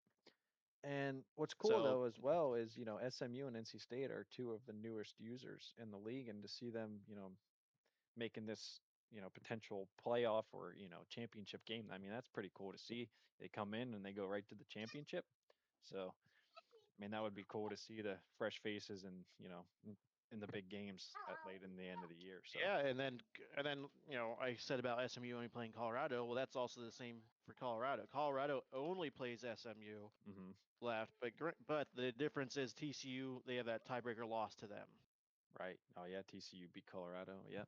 [SPEAKER 1] And what's cool
[SPEAKER 2] So,
[SPEAKER 1] though as well is, SMU and NC State are two of the newest users in the league, and to see them, making this, potential playoff or, championship game. I mean, that's pretty cool to see. They come in and they go right to the championship. So I mean, that would be cool to see the fresh faces and in the big games at late in the end of the year. So,
[SPEAKER 2] Yeah, and then I said about SMU only playing Colorado. Well, that's also the same for Colorado. Colorado only plays SMU
[SPEAKER 1] hmm
[SPEAKER 2] left, but the difference is TCU, they have that tiebreaker loss to them.
[SPEAKER 1] right. Oh yeah, TCU beat Colorado. Yep.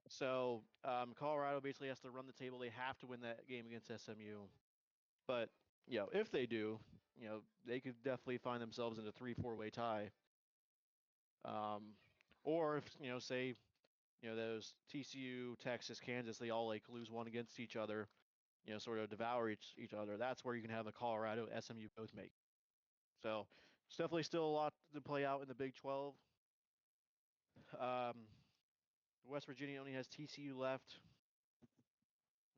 [SPEAKER 2] So Colorado basically has to run the table. They have to win that game against SMU. But if they do, they could definitely find themselves in a 3-4 way tie. Or if say those TCU, Texas, Kansas, they all like lose one against each other, sort of devour each other. That's where you can have the Colorado, SMU both make. So it's definitely still a lot to play out in the Big 12. Um, West Virginia only has TCU left.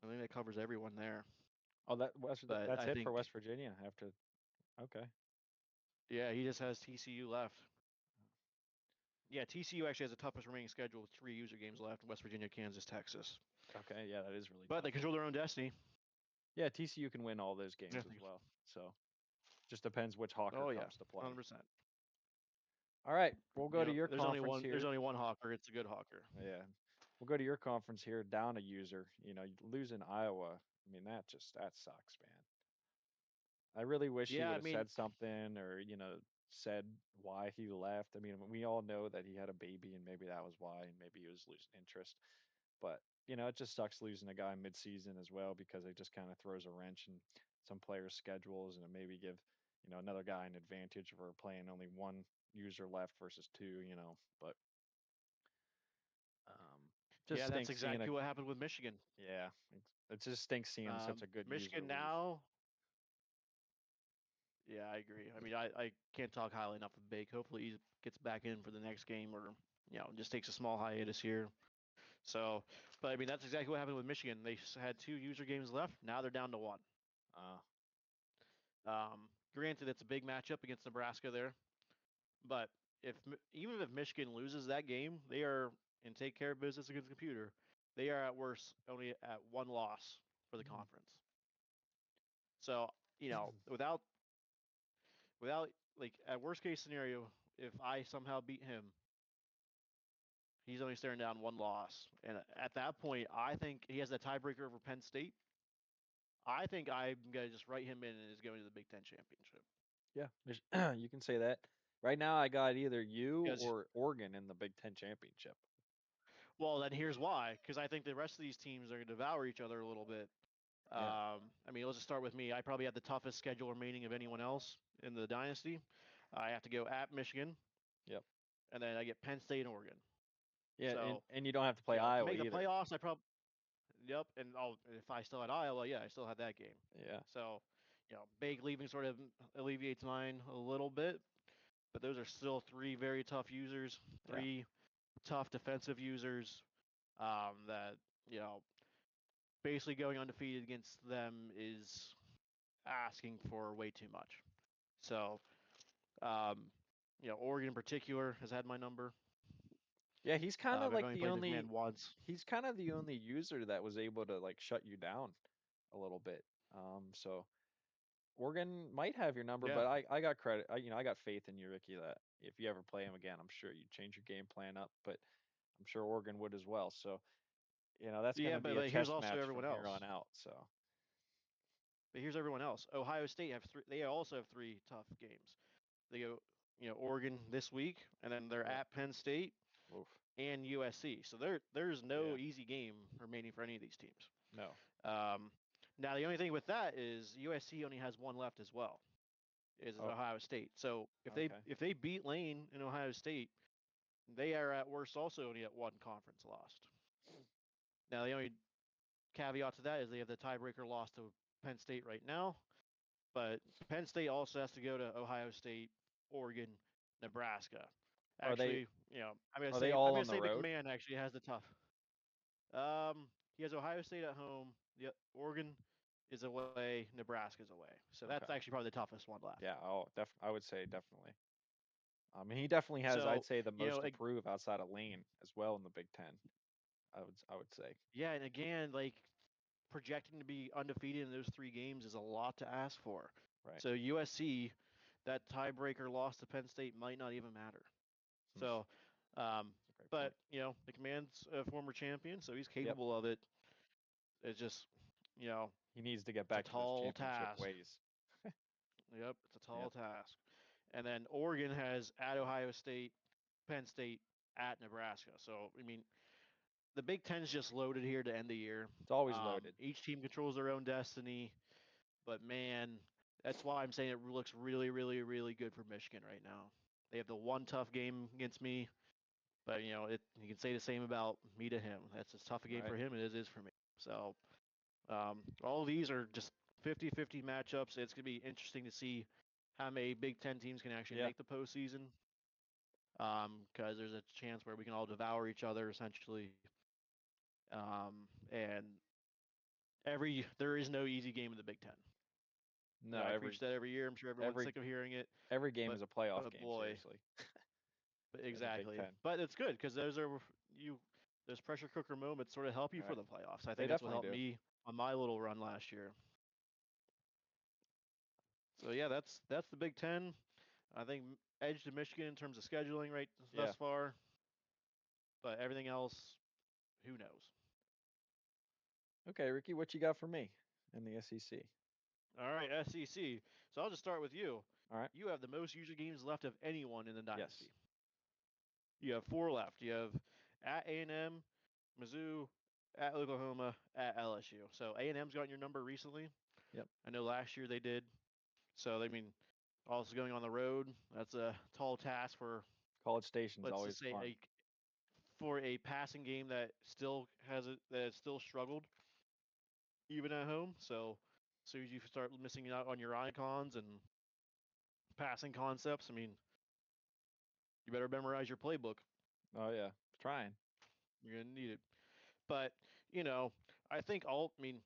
[SPEAKER 2] I think that covers everyone there.
[SPEAKER 1] Oh,
[SPEAKER 2] But
[SPEAKER 1] that's
[SPEAKER 2] I
[SPEAKER 1] it for West
[SPEAKER 2] think,
[SPEAKER 1] Virginia. After okay,
[SPEAKER 2] yeah, he just has TCU left. Yeah, TCU actually has the toughest remaining schedule with 3 user games left: West Virginia, Kansas, Texas.
[SPEAKER 1] okay, yeah, that is really
[SPEAKER 2] But they
[SPEAKER 1] tough.
[SPEAKER 2] control their own destiny.
[SPEAKER 1] Yeah, TCU can win all those
[SPEAKER 2] Yeah.
[SPEAKER 1] games as well. So just depends which Hawker
[SPEAKER 2] Oh yeah,
[SPEAKER 1] comes to play.
[SPEAKER 2] 100%.
[SPEAKER 1] All right, we'll go to your
[SPEAKER 2] There's only
[SPEAKER 1] conference
[SPEAKER 2] one. There's
[SPEAKER 1] here.
[SPEAKER 2] only one Hawker. It's a good Hawker.
[SPEAKER 1] Yeah, we'll go to your conference here. Down a user. Losing Iowa. I mean, that sucks, man. I really wish he
[SPEAKER 2] Yeah,
[SPEAKER 1] would
[SPEAKER 2] I
[SPEAKER 1] have
[SPEAKER 2] mean,
[SPEAKER 1] said something or said why he left. I mean, we all know that he had a baby and maybe that was why, and maybe he was losing interest. But it just sucks losing a guy mid-season as well because it just kind of throws a wrench in some players' schedules and it maybe give another guy an advantage for playing only one user left versus two. But just
[SPEAKER 2] yeah, that's
[SPEAKER 1] stinks seeing
[SPEAKER 2] exactly
[SPEAKER 1] a
[SPEAKER 2] what happened with Michigan.
[SPEAKER 1] yeah. It just stinks seeing such a good user
[SPEAKER 2] Michigan
[SPEAKER 1] leave.
[SPEAKER 2] now. Yeah, I agree. I mean, I can't talk highly enough of Bake. Hopefully, he gets back in for the next game, or just takes a small hiatus here. So, but I mean, that's exactly what happened with Michigan. They had 2 user games left. Now they're down to one.
[SPEAKER 1] Uh,
[SPEAKER 2] Granted, it's a big matchup against Nebraska there, but even if Michigan loses that game, they are and take care of business against the computer. They are at worst only at one loss for the conference. So without like at worst case scenario, if I somehow beat him, he's only staring down one loss, and at that point, I think he has that tiebreaker over Penn State. I think I'm gonna just write him in and is going to the Big Ten championship.
[SPEAKER 1] yeah, you can say that. Right now, I got either you
[SPEAKER 2] Because
[SPEAKER 1] or Oregon in the Big Ten championship.
[SPEAKER 2] well, then here's why. Because I think the rest of these teams are gonna devour each other a little bit.
[SPEAKER 1] Yeah.
[SPEAKER 2] I mean, let's just start with me. I probably have the toughest schedule remaining of anyone else in the dynasty. I have to go at Michigan,
[SPEAKER 1] Yep.
[SPEAKER 2] and then I get Penn State and Oregon.
[SPEAKER 1] Yeah, and
[SPEAKER 2] So,
[SPEAKER 1] and you don't have to play
[SPEAKER 2] to
[SPEAKER 1] Iowa
[SPEAKER 2] make the
[SPEAKER 1] either.
[SPEAKER 2] playoffs, I probably yep. And if I still had Iowa, yeah, I still had that game.
[SPEAKER 1] Yeah.
[SPEAKER 2] So, Bake leaving sort of alleviates mine a little bit, but those are still three very tough users,
[SPEAKER 1] Yeah.
[SPEAKER 2] three tough defensive users. That basically going undefeated against them is asking for way too much. So, um, Oregon in particular has had my number.
[SPEAKER 1] Yeah,
[SPEAKER 2] I've only played this man once.
[SPEAKER 1] he's kind of the only user that was able to like shut you down a little bit. So Oregon might have your number,
[SPEAKER 2] Yeah.
[SPEAKER 1] but I got credit. I got faith in you, Ricky, that if you ever play him again, I'm sure you'd change your game plan up, but I'm sure Oregon would as well. So, that's going
[SPEAKER 2] Yeah,
[SPEAKER 1] to be a
[SPEAKER 2] but here's
[SPEAKER 1] chess
[SPEAKER 2] also
[SPEAKER 1] match
[SPEAKER 2] everyone
[SPEAKER 1] from here on
[SPEAKER 2] else.
[SPEAKER 1] out. So,
[SPEAKER 2] But here's everyone else. Ohio State have three. They also have three tough games. They go, Oregon this week, and then they're
[SPEAKER 1] yep.
[SPEAKER 2] at Penn State
[SPEAKER 1] Oof.
[SPEAKER 2] and USC. So there's no
[SPEAKER 1] Yeah.
[SPEAKER 2] easy game remaining for any of these teams.
[SPEAKER 1] No.
[SPEAKER 2] Um, Now the only thing with that is USC only has one left as well. Is
[SPEAKER 1] Oh,
[SPEAKER 2] Ohio State. So
[SPEAKER 1] okay.
[SPEAKER 2] if they beat Lane in Ohio State, they are at worst also only at one conference lost. Now the only caveat to that is they have the tiebreaker loss to Penn State right now, but Penn State also has to go to Ohio State, Oregon, Nebraska.
[SPEAKER 1] Are they
[SPEAKER 2] Actually,
[SPEAKER 1] are they
[SPEAKER 2] I'm
[SPEAKER 1] all
[SPEAKER 2] gonna
[SPEAKER 1] on the
[SPEAKER 2] say
[SPEAKER 1] road?
[SPEAKER 2] McMahon actually has the tough. He has Ohio State at home. The Oregon is away. Nebraska's away. So that's
[SPEAKER 1] Okay.
[SPEAKER 2] actually probably the toughest one left.
[SPEAKER 1] Yeah, I would say definitely. And he definitely has, I'd
[SPEAKER 2] So
[SPEAKER 1] say, the most to prove outside of Lane as well in the Big Ten. I would say.
[SPEAKER 2] yeah, and again, like projecting to be undefeated in those 3 games is a lot to ask for.
[SPEAKER 1] Right.
[SPEAKER 2] So USC, that tiebreaker loss to Penn State might not even matter.
[SPEAKER 1] Hmm,
[SPEAKER 2] So,
[SPEAKER 1] that's a great
[SPEAKER 2] but
[SPEAKER 1] point.
[SPEAKER 2] the command's a former champion, so he's
[SPEAKER 1] Yep.
[SPEAKER 2] capable of it. It's just, you know,
[SPEAKER 1] He needs to get
[SPEAKER 2] it's a
[SPEAKER 1] back to those
[SPEAKER 2] tall
[SPEAKER 1] championship
[SPEAKER 2] task.
[SPEAKER 1] ways.
[SPEAKER 2] Yep, it's a tall
[SPEAKER 1] Yep.
[SPEAKER 2] task. And then Oregon has at Ohio State, Penn State, at Nebraska. So I mean, the Big Ten's just loaded here to end the year.
[SPEAKER 1] It's always loaded.
[SPEAKER 2] Each team controls their own destiny, but man, that's why I'm saying it looks really, really, really good for Michigan right now. They have the one tough game against me, but you can say the same about me to him. That's as tough a game for
[SPEAKER 1] Right.
[SPEAKER 2] him as it is for me. So all of these are just 50-50 matchups. It's going to be interesting to see how many Big Ten teams can actually
[SPEAKER 1] Yeah.
[SPEAKER 2] make the postseason. Because there's a chance where we can all devour each other essentially. And there is no easy game in the Big Ten.
[SPEAKER 1] No,
[SPEAKER 2] I preach that every year. I'm sure everyone's
[SPEAKER 1] every
[SPEAKER 2] sick of hearing it,
[SPEAKER 1] every game is
[SPEAKER 2] but
[SPEAKER 1] a playoff
[SPEAKER 2] but
[SPEAKER 1] game,
[SPEAKER 2] boy,
[SPEAKER 1] seriously, in the Big
[SPEAKER 2] exactly.
[SPEAKER 1] Ten.
[SPEAKER 2] But it's good because those pressure cooker moments sort of help you for
[SPEAKER 1] Right.
[SPEAKER 2] the playoffs. I
[SPEAKER 1] They
[SPEAKER 2] think that's what
[SPEAKER 1] definitely
[SPEAKER 2] helped
[SPEAKER 1] do.
[SPEAKER 2] me on my little run last year. So yeah, that's the Big Ten. I think edge to Michigan in terms of scheduling right thus
[SPEAKER 1] Yeah.
[SPEAKER 2] far, but everything else, who knows?
[SPEAKER 1] Okay, Ricky, what you got for me in the SEC?
[SPEAKER 2] All right, SEC. So I'll just start with you.
[SPEAKER 1] All right.
[SPEAKER 2] You have the most usual games left of anyone in the
[SPEAKER 1] Yes.
[SPEAKER 2] dynasty. You have four left. You have at A&M, Mizzou, at Oklahoma, at LSU. So A&M's gotten your number recently.
[SPEAKER 1] Yep.
[SPEAKER 2] I know last year they did. So I mean, also going on the road, that's a tall task for,
[SPEAKER 1] College Station's
[SPEAKER 2] let's just
[SPEAKER 1] always
[SPEAKER 2] say,
[SPEAKER 1] fun.
[SPEAKER 2] a passing game that still has still struggled even at home. So as soon as you start missing out on your icons and passing concepts, I mean, you better memorize your playbook.
[SPEAKER 1] Oh yeah, trying.
[SPEAKER 2] You're gonna need it. But you know, I think all. I mean,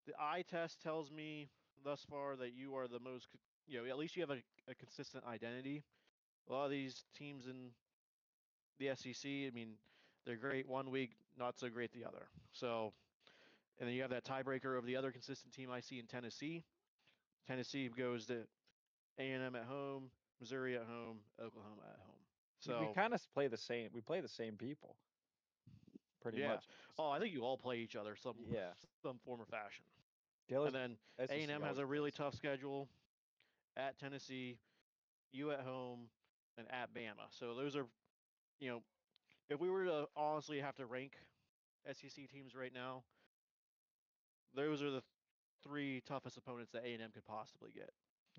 [SPEAKER 2] the eye test tells me thus far that you are the most. At least you have a consistent identity. A lot of these teams in the SEC, I mean, they're great one week, not so great the other. So, and then you have that tiebreaker of the other consistent team I see in Tennessee. Tennessee goes to A&M at home, Missouri at home, Oklahoma at home.
[SPEAKER 1] We
[SPEAKER 2] So
[SPEAKER 1] kind of play the same. We play the same people, pretty
[SPEAKER 2] yeah.
[SPEAKER 1] much.
[SPEAKER 2] Oh, I think you all play each other
[SPEAKER 1] Yeah.
[SPEAKER 2] some form or fashion.
[SPEAKER 1] The
[SPEAKER 2] And then
[SPEAKER 1] SEC
[SPEAKER 2] A&M has
[SPEAKER 1] always
[SPEAKER 2] a really
[SPEAKER 1] plays.
[SPEAKER 2] tough schedule at Tennessee, you at home, and at Bama. So those are, you know, if we were to honestly have to rank SEC teams right now, those are the three toughest opponents that A&M could possibly get.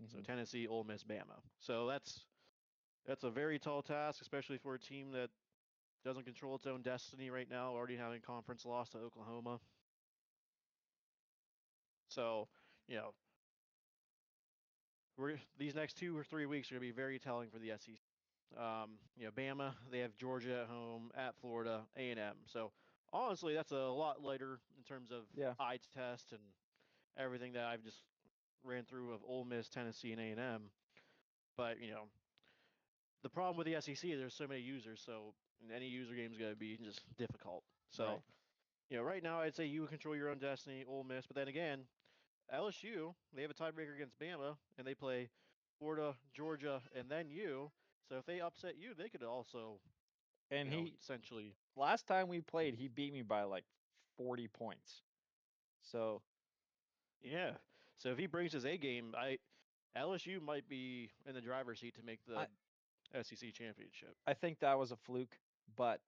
[SPEAKER 2] So
[SPEAKER 1] Hmm.
[SPEAKER 2] Tennessee, Ole Miss, Bama. So that's a very tall task, especially for a team that doesn't control its own destiny right now, already having conference loss to Oklahoma. So, you know, these next 2 or 3 weeks are going to be very telling for the SEC. Bama, they have Georgia at home, at Florida, A&M. So honestly, that's a lot lighter in terms of
[SPEAKER 1] Yeah.
[SPEAKER 2] eye test and everything that I've just ran through of Ole Miss, Tennessee, and A&M. But the problem with the SEC is there's so many users, so any user game is going to be just difficult. So
[SPEAKER 1] Right.
[SPEAKER 2] right now I'd say you control your own destiny, Ole Miss. But then again, LSU, they have a tiebreaker against Bama, and they play Florida, Georgia, and then you. So if they upset you, they could also,
[SPEAKER 1] And he
[SPEAKER 2] essentially.
[SPEAKER 1] last time we played, he beat me by like 40 points. So
[SPEAKER 2] Yeah. So if he brings his A game, LSU might be in the driver's seat to make
[SPEAKER 1] I
[SPEAKER 2] the SEC championship.
[SPEAKER 1] I think that was a fluke, but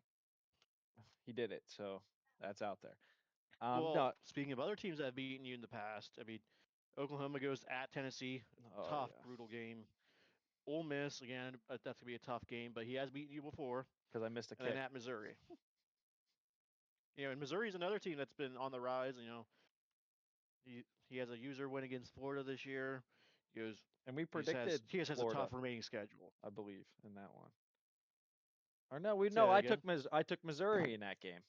[SPEAKER 1] he did it. So that's out there.
[SPEAKER 2] Well,
[SPEAKER 1] No.
[SPEAKER 2] speaking of other teams that have beaten you in the past, I mean, Oklahoma goes at Tennessee,
[SPEAKER 1] Oh
[SPEAKER 2] tough,
[SPEAKER 1] yeah,
[SPEAKER 2] brutal game. Ole Miss again, that's gonna be a tough game, but he has beaten you before,
[SPEAKER 1] because I missed a
[SPEAKER 2] and then
[SPEAKER 1] kick.
[SPEAKER 2] at Missouri. And Missouri's another team that's been on the rise. He has a user win against Florida this year. He goes,
[SPEAKER 1] And we
[SPEAKER 2] he says
[SPEAKER 1] predicted
[SPEAKER 2] he has a tough
[SPEAKER 1] Florida,
[SPEAKER 2] remaining schedule.
[SPEAKER 1] I believe, in that one. Or no, we
[SPEAKER 2] Say
[SPEAKER 1] no,
[SPEAKER 2] that again.
[SPEAKER 1] I took Missouri in that game.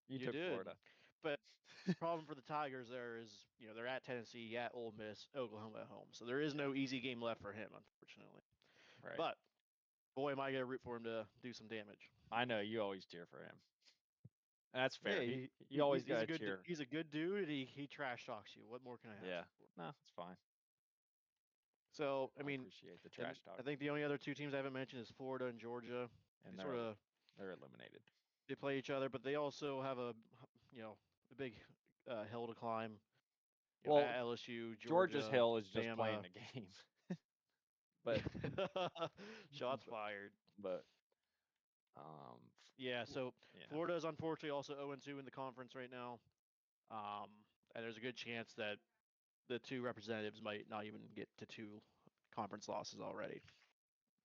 [SPEAKER 1] You
[SPEAKER 2] You
[SPEAKER 1] took
[SPEAKER 2] did,
[SPEAKER 1] Florida.
[SPEAKER 2] but problem for the Tigers there is, they're at Tennessee, at Ole Miss, Oklahoma at home. So there is
[SPEAKER 1] Yeah.
[SPEAKER 2] no easy game left for him, unfortunately.
[SPEAKER 1] Right.
[SPEAKER 2] But boy, am I gonna root for him to do some damage.
[SPEAKER 1] I know you always cheer for him. That's fair.
[SPEAKER 2] Hey,
[SPEAKER 1] You always got to cheer.
[SPEAKER 2] he's a good dude. And he trash talks you. What more can I ask
[SPEAKER 1] Yeah.
[SPEAKER 2] for?
[SPEAKER 1] No, it's fine.
[SPEAKER 2] So I
[SPEAKER 1] I
[SPEAKER 2] mean,
[SPEAKER 1] appreciate the
[SPEAKER 2] and
[SPEAKER 1] trash talk,
[SPEAKER 2] I think the only other two teams I haven't mentioned is Florida and Georgia. They
[SPEAKER 1] and
[SPEAKER 2] sort of
[SPEAKER 1] they're eliminated.
[SPEAKER 2] they play each other, but they also have a big hill to climb.
[SPEAKER 1] Well,
[SPEAKER 2] At LSU,
[SPEAKER 1] Georgia's
[SPEAKER 2] Georgia,
[SPEAKER 1] Hill is just playing
[SPEAKER 2] Bama.
[SPEAKER 1] the game, but
[SPEAKER 2] Shots fired.
[SPEAKER 1] but um,
[SPEAKER 2] Yeah, so
[SPEAKER 1] yeah,
[SPEAKER 2] Florida is unfortunately also 0-2 in the conference right now. And there's a good chance that the two representatives might not even get to two conference losses already.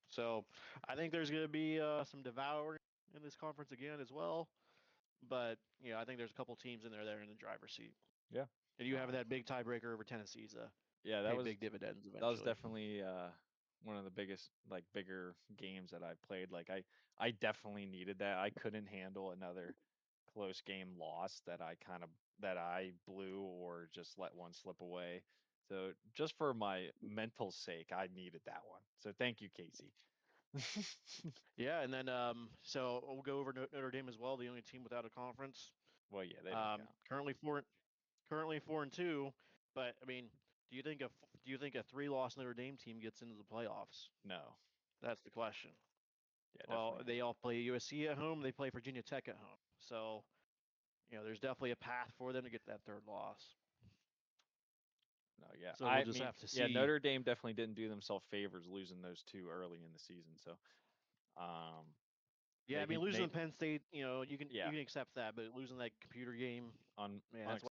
[SPEAKER 2] So I think there's going to be some devouring in this conference again as well. But I think there's a couple teams in there that are in the driver's seat,
[SPEAKER 1] yeah,
[SPEAKER 2] and you have
[SPEAKER 1] um,
[SPEAKER 2] that big tiebreaker over Tennessee's
[SPEAKER 1] yeah.
[SPEAKER 2] pay big dividends
[SPEAKER 1] That was
[SPEAKER 2] eventually.
[SPEAKER 1] definitely one of the biggest, like, bigger games that I played. Like, I definitely needed that. I couldn't handle another close game loss that I blew or just let one slip away. So just for my mental sake, I needed that one. So thank you, Casey.
[SPEAKER 2] Yeah, and then so we'll go over Notre Dame as well, the only team without a conference.
[SPEAKER 1] Well, yeah, they don't count.
[SPEAKER 2] Currently 4-2. But I mean, do you think a three-loss Notre Dame team gets into the playoffs?
[SPEAKER 1] No.
[SPEAKER 2] That's the question.
[SPEAKER 1] Yeah,
[SPEAKER 2] Well,
[SPEAKER 1] definitely
[SPEAKER 2] they
[SPEAKER 1] not.
[SPEAKER 2] all play USC at home. They play Virginia Tech at home. So there's definitely a path for them to get that third loss.
[SPEAKER 1] No, yeah.
[SPEAKER 2] So we'll
[SPEAKER 1] I
[SPEAKER 2] just
[SPEAKER 1] mean,
[SPEAKER 2] have to
[SPEAKER 1] yeah,
[SPEAKER 2] see.
[SPEAKER 1] Notre Dame definitely didn't do themselves favors losing those two early in the season. So, um,
[SPEAKER 2] Yeah, I mean, losing
[SPEAKER 1] they
[SPEAKER 2] to Penn State, you
[SPEAKER 1] yeah,
[SPEAKER 2] can accept that, but losing that computer game,
[SPEAKER 1] un
[SPEAKER 2] man, that's
[SPEAKER 1] unacceptable.